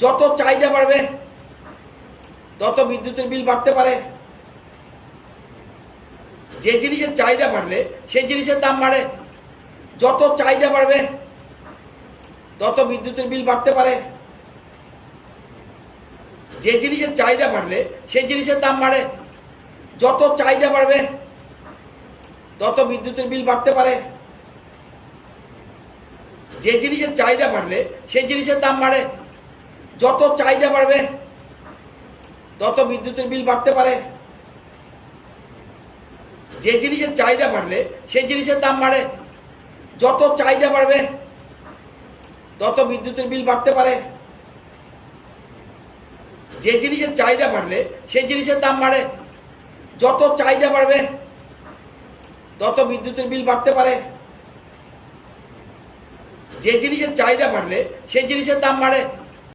যত চাহিদা বাড়বে তত বিদ্যুতের বিল বাড়তে পারে। যে জিনিসের চাহিদা বাড়লে সেই জিনিসের দাম বাড়ে। যত চাহিদা বাড়বে তত বিদ্যুতের বিল বাড়তে পারে। যে জিনিসের চাহিদা বাড়লে সেই জিনিসের দাম বাড়ে। যত চাহিদা বাড়বে তত বিদ্যুতের বিল বাড়তে পারে। যে জিনিসের চাহিদা বাড়লে সেই জিনিসের দাম বাড়ে। যত চাহিদা বাড়বে তত বিদ্যুতের বিল বাড়তে পারে। যে জিনিসের চাহিদা বাড়লে সেই জিনিসের দাম বাড়ে। যত চাহিদা বাড়বে তত বিদ্যুতের বিল বাড়তে পারে। যে জিনিসের চাহিদা বাড়লে সেই জিনিসের দাম বাড়ে। যত চাহিদা বাড়বে তত বিদ্যুতের বিল বাড়তে পারে। যে জিনিসের চাহিদা বাড়লে সেই জিনিসের দাম বাড়ে।